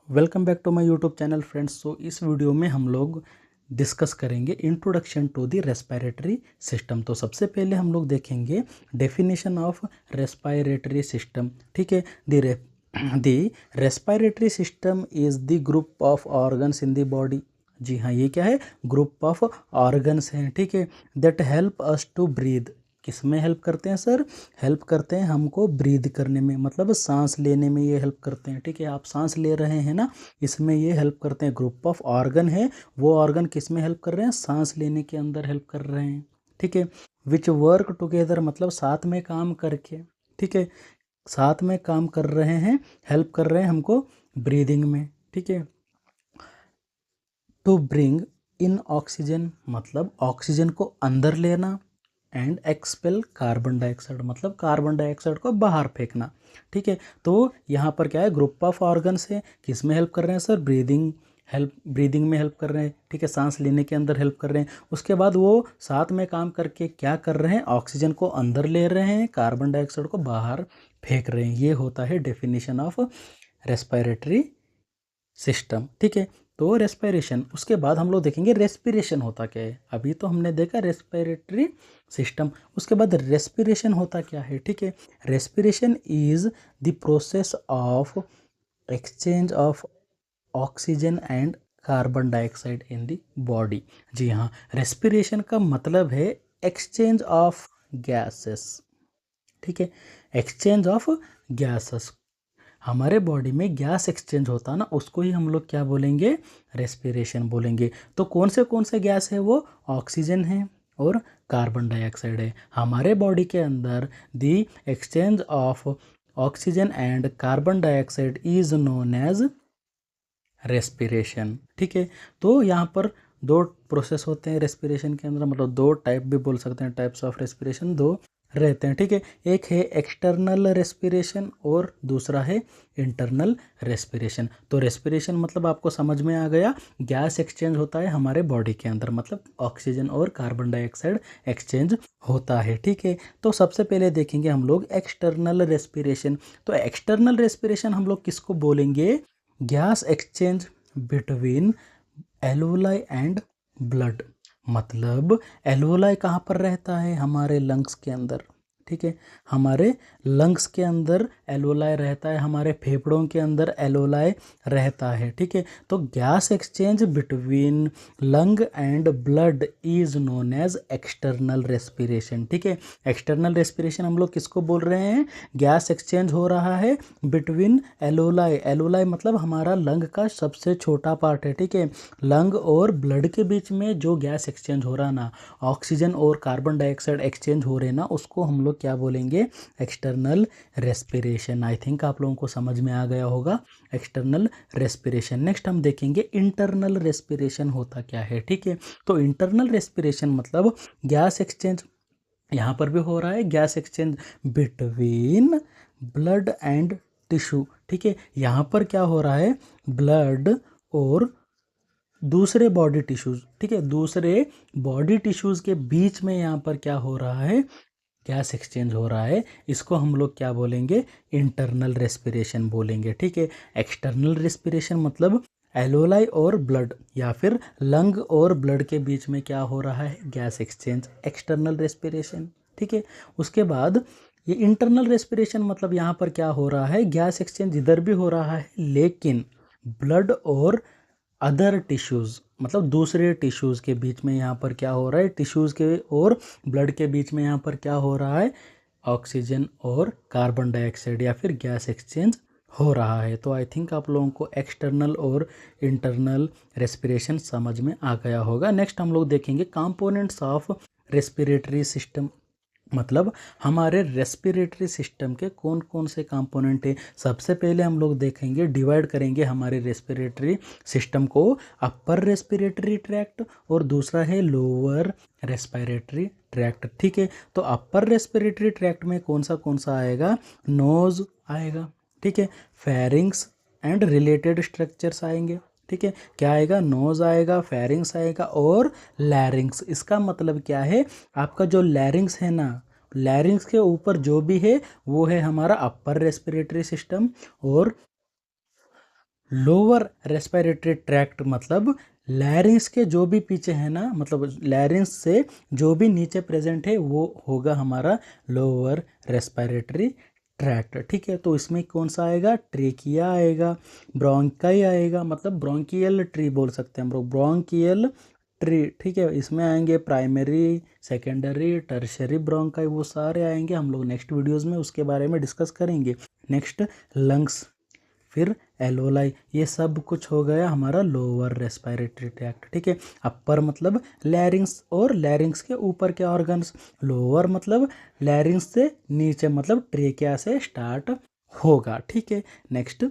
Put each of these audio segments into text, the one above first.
Welcome back to my YouTube channel friends. इस video में हम लोग डिस्कस करेंगे introduction to the respiratory system. तो सबसे पहले हम लोग देखेंगे डेफिनेशन ऑफ रेस्पिरेटरी सिस्टम। ठीक है, the respiratory system is the group of organs in the body. जी हाँ, ये क्या है? ग्रुप ऑफ ऑर्गन्स हैं। ठीक है, that help us to breathe. किस में हेल्प करते हैं सर? हेल्प करते हैं हमको ब्रीद करने में, मतलब सांस लेने में ये हेल्प करते हैं। ठीक है, आप सांस ले रहे हैं ना, इसमें ये हेल्प करते हैं। ग्रुप ऑफ ऑर्गन है, वो ऑर्गन किस में हेल्प कर रहे हैं? सांस लेने के अंदर हेल्प कर रहे हैं। ठीक है, विच वर्क टुगेदर, मतलब साथ में काम करके। ठीक है, साथ में काम कर रहे हैं, हेल्प कर रहे हैं हमको ब्रीदिंग में। ठीक है, टू ब्रिंग इन ऑक्सीजन, मतलब ऑक्सीजन को अंदर लेना, एंड एक्सपेल कार्बन डाइऑक्साइड, मतलब कार्बन डाइऑक्साइड को बाहर फेंकना। ठीक है, तो यहाँ पर क्या है? ग्रुप ऑफ ऑर्गन्स है, किस में हेल्प कर रहे हैं सर? ब्रीदिंग में हेल्प कर रहे हैं। ठीक है, सांस लेने के अंदर हेल्प कर रहे हैं। उसके बाद वो साथ में काम करके क्या कर रहे हैं? ऑक्सीजन को अंदर ले रहे हैं, कार्बन डाइऑक्साइड को बाहर फेंक रहे हैं। ये होता है डेफिनेशन ऑफ रेस्पिरेटरी सिस्टम। ठीक है, तो रेस्पिरेशन, उसके बाद हम लोग देखेंगे रेस्पिरेशन होता क्या है। अभी तो हमने देखा रेस्पिरेटरी सिस्टम, उसके बाद रेस्पिरेशन होता क्या है। ठीक है, respiration is the process of exchange of oxygen and carbon dioxide in the body. जी हाँ, रेस्पिरेशन का मतलब है एक्सचेंज ऑफ गैसेस। ठीक है, एक्सचेंज ऑफ गैसेस, हमारे बॉडी में गैस एक्सचेंज होता है ना, उसको ही हम लोग क्या बोलेंगे? रेस्पिरेशन बोलेंगे। तो कौन से गैस है वो? ऑक्सीजन है और कार्बन डाइऑक्साइड है। हमारे बॉडी के अंदर the exchange of oxygen and carbon dioxide is known as respiration. ठीक है, तो यहाँ पर दो प्रोसेस होते हैं रेस्पिरेशन के अंदर, मतलब दो टाइप भी बोल सकते हैं, टाइप्स ऑफ रेस्पिरेशन दो रहते हैं। ठीक है, एक है एक्सटर्नल रेस्पिरेशन और दूसरा है इंटरनल रेस्पिरेशन। तो रेस्पिरेशन मतलब आपको समझ में आ गया, गैस एक्सचेंज होता है हमारे बॉडी के अंदर, मतलब ऑक्सीजन और कार्बन डाइऑक्साइड एक्सचेंज होता है। ठीक है, तो सबसे पहले देखेंगे हम लोग एक्सटर्नल रेस्पिरेशन। तो एक्सटर्नल रेस्पिरेशन हम लोग किसको बोलेंगे? Gas exchange between alveoli and blood. मतलब एल्वोलाई कहाँ पर रहता है? हमारे लंग्स के अंदर। ठीक है, हमारे लंग्स के अंदर एल्वोलाई रहता है, हमारे फेफड़ों के अंदर एल्वोलाई रहता है। ठीक है, तो gas exchange between lung and blood is known as external respiration. ठीक है, एक्सटर्नल रेस्पिरेशन हम लोग किसको बोल रहे हैं? गैस एक्सचेंज हो रहा है बिटवीन एल्वोलाई। एल्वोलाई मतलब हमारा लंग का सबसे छोटा पार्ट है। ठीक है, लंग और ब्लड के बीच में जो गैस एक्सचेंज हो रहा ना, ऑक्सीजन और कार्बन डाइऑक्साइड एक्सचेंज हो रहे ना, उसको हम लोग क्या बोलेंगे? External respiration. आई थिंक आप लोगों को समझ में आ गया होगा एक्सटर्नल रेस्पिरेशन। नेक्स्ट हम देखेंगे इंटरनल रेस्पिरेशन होता क्या है। ठीक है, तो इंटरनल रेस्पिरेशन मतलब गैस एक्सचेंज, यहाँ पर भी हो रहा है gas exchange between blood and tissue. ठीक है, यहाँ पर क्या हो रहा है? ब्लड और दूसरे बॉडी टिश्यूज़। ठीक है, दूसरे बॉडी टिश्यूज़ के बीच में यहाँ पर क्या हो रहा है? गैस एक्सचेंज हो रहा है। इसको हम लोग क्या बोलेंगे? इंटरनल रेस्पिरेशन बोलेंगे। ठीक है, एक्सटर्नल रेस्पिरेशन मतलब एल्वोलाई और ब्लड या फिर लंग और ब्लड के बीच में क्या हो रहा है? Gas exchange, external respiration. ठीक है, उसके बाद ये इंटरनल रेस्पिरेशन मतलब यहाँ पर क्या हो रहा है? गैस एक्सचेंज इधर भी हो रहा है, लेकिन ब्लड और अदर टिश्यूज़, मतलब दूसरे टिश्यूज़ के बीच में यहाँ पर क्या हो रहा है? टिश्यूज़ के और ब्लड के बीच में यहाँ पर क्या हो रहा है? ऑक्सीजन और कार्बन डाइऑक्साइड या फिर गैस एक्सचेंज हो रहा है। तो आई थिंक आप लोगों को एक्सटर्नल और इंटरनल रेस्पिरेशन समझ में आ गया होगा। नेक्स्ट हम लोग देखेंगे कंपोनेंट्स ऑफ रेस्पिरेटरी सिस्टम, मतलब हमारे रेस्पिरेटरी सिस्टम के कौन कौन से कंपोनेंट है। सबसे पहले हम लोग देखेंगे, डिवाइड करेंगे हमारे रेस्पिरेटरी सिस्टम को अपर रेस्पिरेटरी ट्रैक्ट और दूसरा है लोअर रेस्पिरेटरी ट्रैक्ट। ठीक है, तो अपर रेस्पिरेटरी ट्रैक्ट में कौन सा आएगा? नोज आएगा। ठीक है, फेरिंग्स एंड रिलेटेड स्ट्रक्चर्स आएंगे। ठीक है, क्या आएगा? नोज आएगा, फेरिंग्स आएगा और लैरिंग्स। इसका मतलब क्या है? आपका जो लैरिंग्स है ना, लैरिंग्स के ऊपर जो भी है वो है हमारा अपर रेस्पिरेटरी सिस्टम, और लोअर रेस्पिरेटरी ट्रैक्ट मतलब लैरिंग्स के जो भी पीछे है ना, मतलब लैरिंग्स से जो भी नीचे प्रेजेंट है वो होगा हमारा लोअर रेस्पिरेटरी ट्रैक्ट। ठीक है, तो इसमें कौन सा आएगा, ट्रेकिया आएगा, ब्रोंकाई आएगा, मतलब ब्रोंकियल ट्री बोल सकते हैं हम लोग, ब्रोंकियल ट्री। ठीक है, इसमें आएंगे प्राइमरी, सेकेंडरी, टर्शरी ब्रोंकाई, वो सारे आएंगे, हम लोग नेक्स्ट वीडियोस में उसके बारे में डिस्कस करेंगे। नेक्स्ट लंग्स, फिर एलोलाई, ये सब कुछ हो गया हमारा लोअर रेस्पिरेटरी ट्रैक्ट। ठीक है, अपर मतलब लैरिंग्स और लैरिंग्स के ऊपर के ऑर्गन्स, लोअर मतलब लैरिंग्स से नीचे मतलब ट्रेकिया से स्टार्ट होगा। ठीक है, नेक्स्ट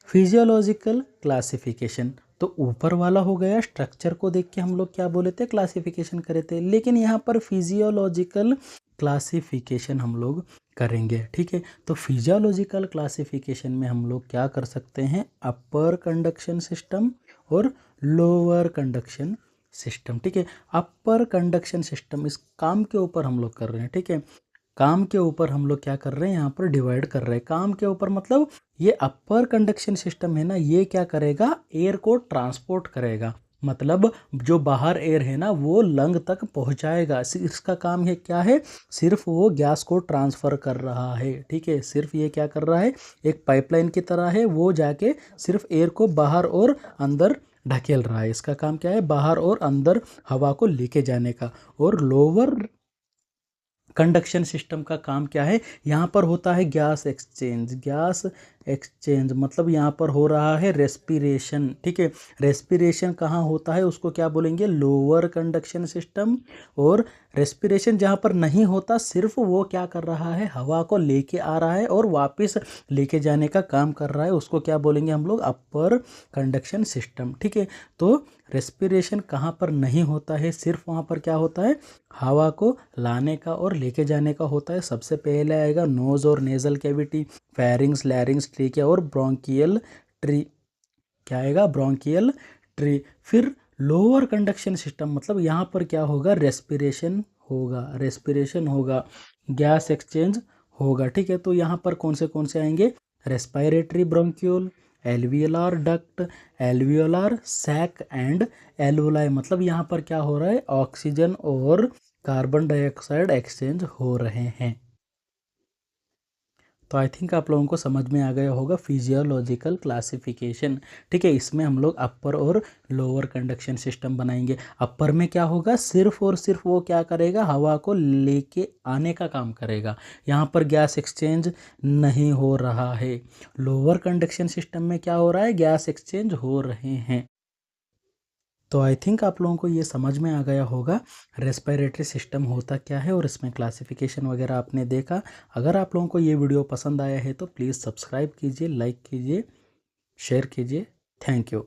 फिजियोलॉजिकल क्लासिफिकेशन, तो ऊपर वाला हो गया, स्ट्रक्चर को देख के हम लोग क्या बोले थे, क्लासिफिकेशन करे थे, लेकिन यहाँ पर फिजियोलॉजिकल क्लासिफिकेशन हम लोग करेंगे। ठीक है, तो फिजियोलॉजिकल क्लासिफिकेशन में हम लोग क्या कर सकते हैं, अपर कंडक्शन सिस्टम और लोअर कंडक्शन सिस्टम। ठीक है, अपर कंडक्शन सिस्टम इस काम के ऊपर हम लोग कर रहे हैं। ठीक है, काम के ऊपर हम लोग क्या कर रहे हैं, यहाँ पर डिवाइड कर रहे हैं। काम के ऊपर मतलब ये अपर कंडक्शन सिस्टम है ना, ये क्या करेगा, एयर को ट्रांसपोर्ट करेगा, मतलब जो बाहर एयर है ना वो लंग तक पहुंचाएगा। इसका काम है क्या है, सिर्फ वो गैस को ट्रांसफ़र कर रहा है। ठीक है, सिर्फ ये क्या कर रहा है, एक पाइपलाइन की तरह है, वो जाके सिर्फ एयर को बाहर और अंदर ढकेल रहा है। इसका काम क्या है, बाहर और अंदर हवा को लेके जाने का। और लोअर कंडक्शन सिस्टम का काम क्या है, यहाँ पर होता है गैस एक्सचेंज। गैस एक्सचेंज मतलब यहाँ पर हो रहा है रेस्पिरेशन। ठीक है, रेस्पिरेशन कहाँ होता है उसको क्या बोलेंगे, लोअर कंडक्शन सिस्टम। और रेस्पिरेशन जहाँ पर नहीं होता, सिर्फ वो क्या कर रहा है, हवा को लेके आ रहा है और वापस लेके जाने का काम कर रहा है, उसको क्या बोलेंगे हम लोग, अपर कंडक्शन सिस्टम। ठीक है, तो रेस्पिरेशन कहाँ पर नहीं होता है, सिर्फ वहाँ पर क्या होता है, हवा को लाने का और लेके जाने का होता है। सबसे पहले आएगा नोज और नेजल कैविटी, फेरिंग्स, लैरिंग्स, ट्रेकिया और ब्रोंकियल ट्री। क्या आएगा, ब्रोंकियल ट्री। फिर लोअर कंडक्शन सिस्टम मतलब यहाँ पर क्या होगा, रेस्पिरेशन होगा, रेस्पिरेशन होगा, गैस एक्सचेंज होगा। ठीक है, तो यहाँ पर कौन से आएंगे, respiratory bronchiole, alveolar duct, alveolar sac and alveoli, मतलब यहाँ पर क्या हो रहा है, ऑक्सीजन और कार्बन डाइऑक्साइड एक्सचेंज हो रहे हैं। तो आई थिंक आप लोगों को समझ में आ गया होगा फिजियोलॉजिकल क्लासिफिकेशन। ठीक है, इसमें हम लोग अपर और लोअर कंडक्शन सिस्टम बनाएंगे। अपर में क्या होगा, सिर्फ और सिर्फ वो क्या करेगा, हवा को लेके आने का काम करेगा, यहाँ पर गैस एक्सचेंज नहीं हो रहा है। लोअर कंडक्शन सिस्टम में क्या हो रहा है, गैस एक्सचेंज हो रहे हैं। तो आई थिंक आप लोगों को ये समझ में आ गया होगा रेस्पिरेटरी सिस्टम होता क्या है और इसमें क्लासिफिकेशन वगैरह आपने देखा। अगर आप लोगों को ये वीडियो पसंद आया है तो प्लीज़ सब्सक्राइब कीजिए, लाइक कीजिए, शेयर कीजिए। Thank you.